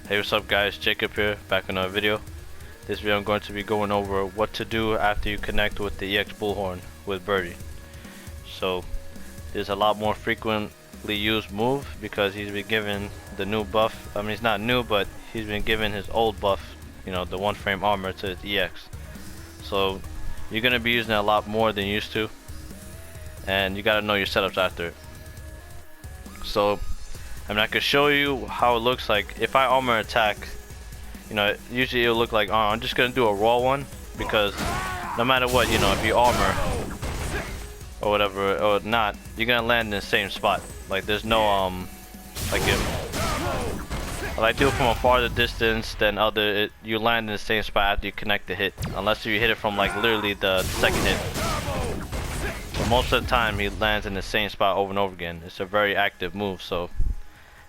Hey, what's up guys, Jacob here, back in another video. This video I'm going to be going over what to do after you connect with the EX Bullhorn with Birdie. So there's a lot more frequently used move because he's been given the new buff. I mean, it's not new, but he's been given his old buff, you know, the one frame armor to his EX. So you're going to be using it a lot more than you used to, and you got to know your setups after it. So I mean, I could show you how it looks like if I armor attack. You know, usually it'll look like, oh, I'm just gonna do a raw one, because no matter what, you know, if you armor or whatever or not, you're gonna land in the same spot. Like there's no like if I do it from a farther distance than you land in the same spot after you connect the hit, unless you hit it from like literally the second hit. But most of the time he lands in the same spot over and over again. It's a very active move, so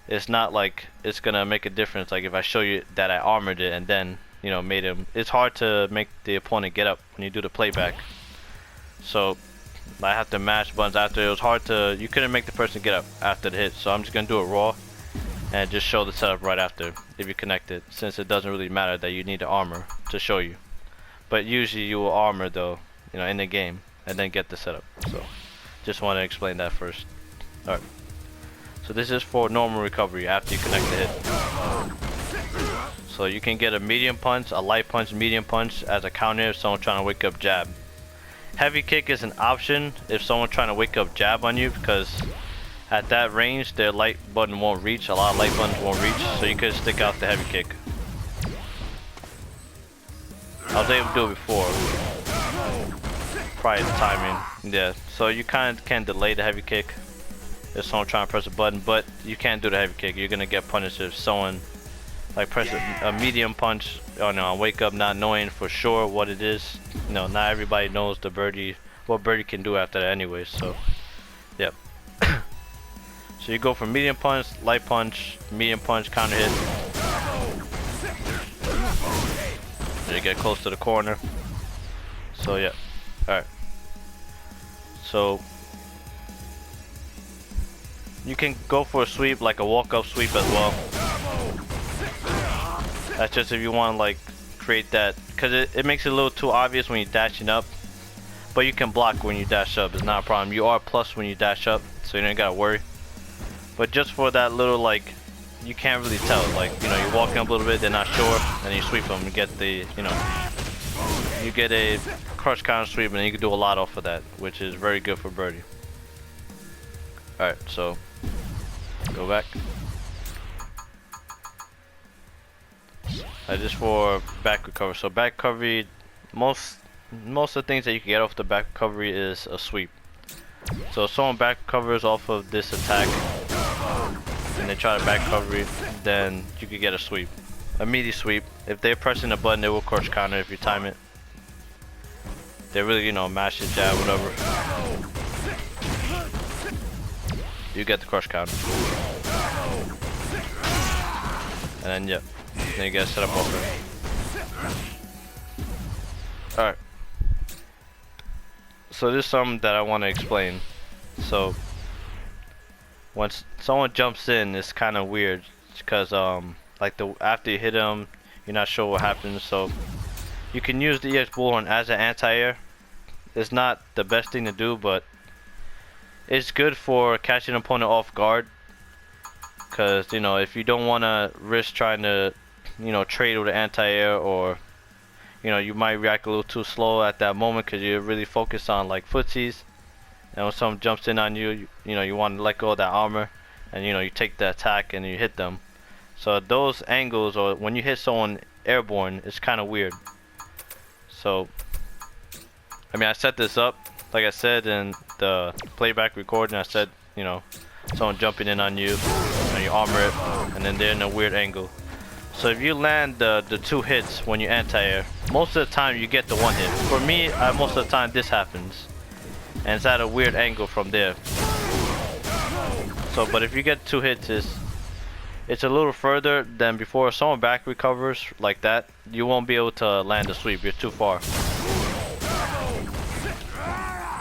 it's not like it's gonna make a difference. Like if I show you that I armored it and then, you know, made him, it's hard to make the opponent get up when you do the playback. So I have to mash buttons after. It was hard to, you couldn't make the person get up after the hit, so I'm just gonna do it raw and just show the setup right after if you connect it, since it doesn't really matter that you need the armor to show you. But usually you will armor though, you know, in the game and then get the setup. So just want to explain that first. Alright. So this is for normal recovery after you connect the hit. So you can get a medium punch, a light punch, medium punch as a counter if someone's trying to wake up jab. Heavy kick is an option if someone's trying to wake up jab on you, because at that range their light button won't reach. A lot of light buttons won't reach, so you could stick out the heavy kick. I was able to do it before, prior to timing. Yeah, so you kind of can delay the heavy kick if someone trying to press a button, but you can't do the heavy kick. You're gonna get punished if someone like press a medium punch on wake up, not knowing for sure what it is. You know, not everybody knows what Birdie can do after that anyway, so yep. So you go for medium punch, light punch, medium punch, counter hit. And you get close to the corner. So yeah. Alright. So you can go for a sweep, like a walk-up sweep as well. That's just if you want to like create that, because it makes it a little too obvious when you're dashing up. But you can block when you dash up, it's not a problem. You are plus when you dash up, so you don't gotta worry. But just for that little, like, you can't really tell. Like, you know, you're walking up a little bit, they're not sure, and you sweep them and get the, you know, you get a crush counter sweep, and you can do a lot off of that, which is very good for Birdie. Alright, so go back. Just for back recovery. So back recovery, most of the things that you can get off the back recovery is a sweep. So if someone back recovers off of this attack and they try to back recovery, then you could get a sweep, a meaty sweep. If they're pressing a button, they will crush counter if you time it. They really, you know, mash it, jab, whatever. You get the crush counter. And then yep. Then you gotta set up over. Alright. So this is something that I want to explain. So once someone jumps in, it's kind of weird because like after you hit them, you're not sure what happens. So you can use the EX Bullhorn as an anti-air. It's not the best thing to do, but it's good for catching an opponent off guard. Because, you know, if you don't want to risk trying to, you know, trade with an anti-air, or, you know, you might react a little too slow at that moment because you're really focused on like footsies. And when someone jumps in on you, you know, you want to let go of that armor, and, you know, you take the attack and you hit them. So those angles, or when you hit someone airborne, it's kind of weird. So, I mean, I set this up, like I said in the playback recording, I said, you know, someone jumping in on you, and you armor it, and then they're in a weird angle. So if you land the two hits when you anti-air, most of the time you get the one hit. For me, most of the time this happens, and it's at a weird angle from there. So, but if you get two hits, it's a little further than before. If someone back recovers like that, you won't be able to land a sweep. You're too far.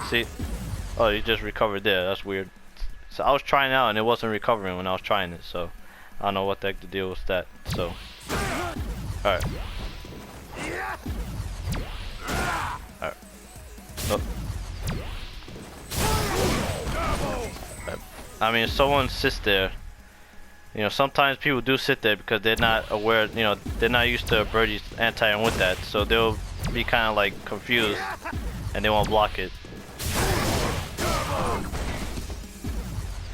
See? Oh, you just recovered there. That's weird. So I was trying out and it wasn't recovering when I was trying it, so I don't know what the heck the deal with that. So, alright. Alright. Oh. Right. I mean, if someone sits there, you know, sometimes people do sit there because they're not aware, you know, they're not used to Birdie's anti-airing with that. So they'll be kind of like confused and they won't block it.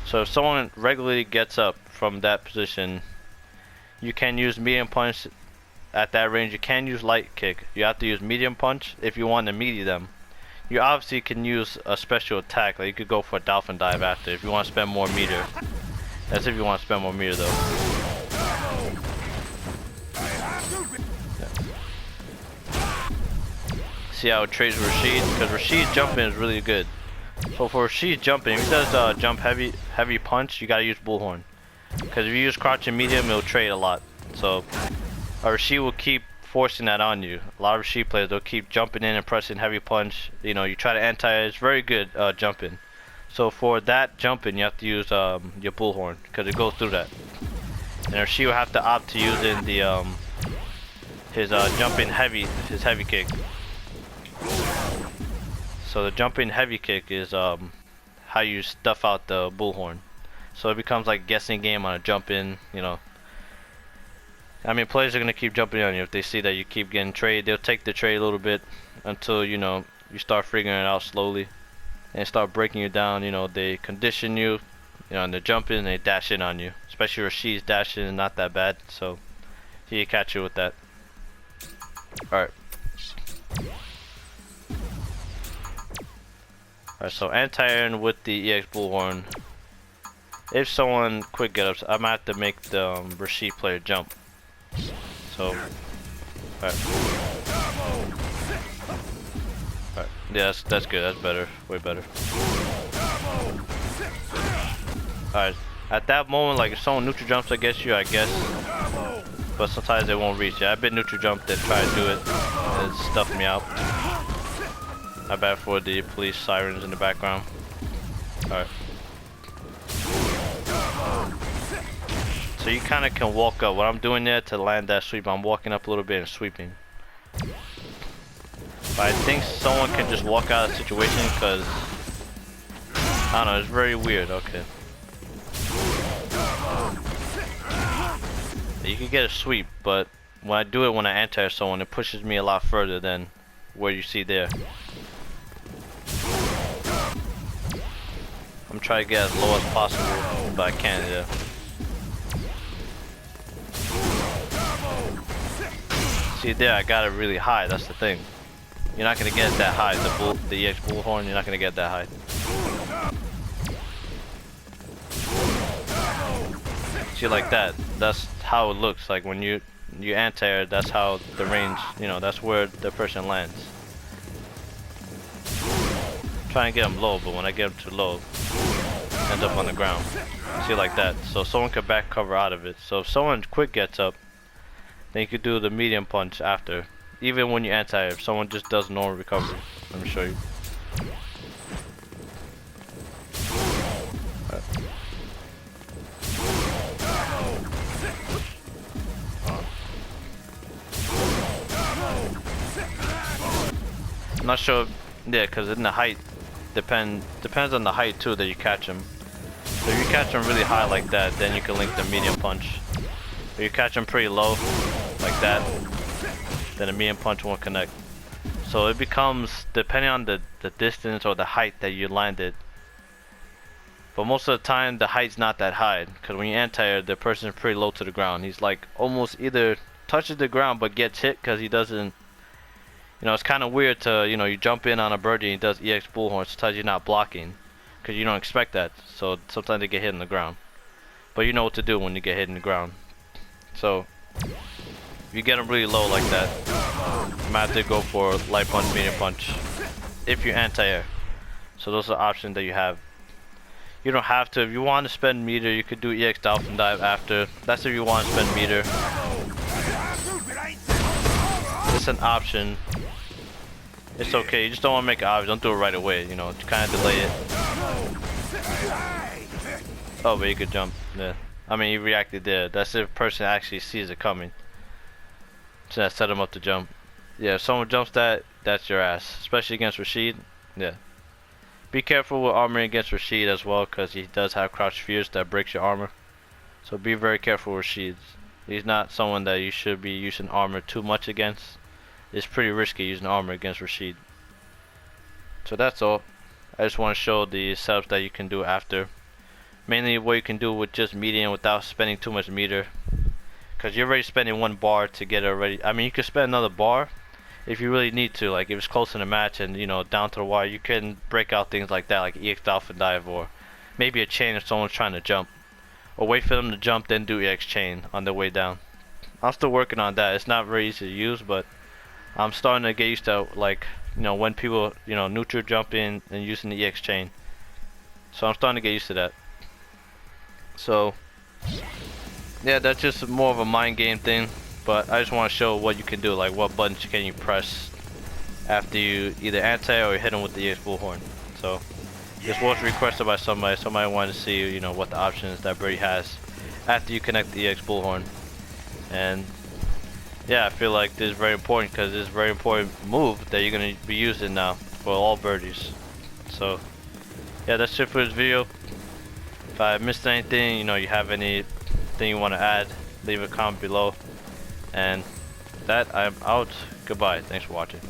So if someone regularly gets up from that position, you can use medium punch at that range. You can use light kick. You have to use medium punch if you want to melee them. You obviously can use a special attack, like you could go for a dolphin dive after if you want to spend more meter. That's if you want to spend more meter though. See how it trades with Rashid? Because Rashid jumping is really good. So for Rashid jumping, if he does jump heavy punch, you gotta use bullhorn. Because if you use crouch and medium, it'll trade a lot. So Rashid will keep forcing that on you. A lot of Rashid players, they'll keep jumping in and pressing heavy punch. You know, you try to anti, it's very good jumping. So for that jumping, you have to use your bullhorn because it goes through that. And Rashid will have to opt to using the his jumping heavy, his heavy kick. So the jumping heavy kick is how you stuff out the bullhorn. So it becomes like a guessing game on a jump in, you know. I mean, players are gonna keep jumping on you if they see that you keep getting trade. They'll take the trade a little bit until, you know, you start figuring it out slowly and start breaking you down. You know, they condition you, you know, and they're jumping and they dash in on you. Especially Rashid's dashing is not that bad, so he can catch you with that. Alright. Alright, so anti-airing with the EX bullhorn. If someone quick get ups, I might have to make the Rashid player jump. So, alright. Alright, yeah, that's good, that's better, way better. Alright, at that moment, like if someone neutral jumps against you, I guess, but sometimes they won't reach it. I've been neutral jumped and tried to do it, and it stuffed me out. My bad for the police sirens in the background. Alright. So you kind of can walk up. What I'm doing there to land that sweep, I'm walking up a little bit and sweeping. But I think someone can just walk out of the situation because, I don't know, it's very weird. Okay. You can get a sweep, but when I do it when I anti someone, it pushes me a lot further than where you see there. I'm trying to get as low as possible, but I can't, yeah. See there, I got it really high, that's the thing. You're not gonna get that high, the EX bullhorn, you're not gonna get that high. See, like that, that's how it looks, like when you anti-air, that's how the range, you know, that's where the person lands. Trying to get them low, but when I get them too low, end up on the ground. See, like that, so someone could back cover out of it. So if someone quick gets up, then you could do the medium punch after. Even when you anti, if someone just does normal recovery. Let me show you. Right. I'm not sure, yeah, because in the height, depends on the height too that you catch them. So if you catch them really high like that, then you can link the medium punch. If you catch them pretty low, like that, then a medium punch won't connect. So it becomes, depending on the distance or the height that you landed. But most of the time, the height's not that high, because when you anti-air, the person's pretty low to the ground. He's like almost either touches the ground but gets hit because he doesn't, you know, it's kind of weird to, you know, you jump in on a birdie and he does EX bullhorn, sometimes you're not blocking because you don't expect that. So sometimes they get hit in the ground. But you know what to do when you get hit in the ground. So if you get them really low like that, you might have to go for light punch, medium punch if you anti-air. So those are options that you have. You don't have to. If you want to spend meter, you could do EX dolphin dive after. That's if you want to spend meter. It's an option. It's okay. You just don't want to make it obvious. Don't do it right away. You know, kind of delay it. Oh, but you could jump. Yeah, I mean, he reacted there. That's if a person actually sees it coming. So that set him up to jump. Yeah, if someone jumps that, that's your ass. Especially against Rashid. Yeah. Be careful with armoring against Rashid as well, because he does have crouch fears that breaks your armor. So be very careful with Rashid. He's not someone that you should be using armor too much against. It's pretty risky using armor against Rashid. So that's all. I just want to show the setups that you can do after. Mainly what you can do with just medium without spending too much meter. Because you're already spending 1 bar to get it already. I mean, you could spend another bar if you really need to. Like if it's close in the match and you know down to the wire, you can break out things like that, like EX Alpha Dive, or maybe a chain if someone's trying to jump. Or wait for them to jump, then do EX chain on their way down. I'm still working on that. It's not very easy to use, but I'm starting to get used to, like, you know, when people, you know, neutral jumping and using the EX chain. So I'm starting to get used to that. So yeah, that's just more of a mind game thing, but I just want to show what you can do, like what buttons can you press after you either anti or hit them with the EX bullhorn. So this was requested by somebody. Somebody wanted to see, you know, what the options that Birdie has after you connect the EX bullhorn. And yeah, I feel like this is very important because this is a very important move that you're going to be using now for all birdies. So yeah, that's it for this video. If I missed anything, you know, you have anything you want to add, leave a comment below. And with that, I'm out. Goodbye. Thanks for watching.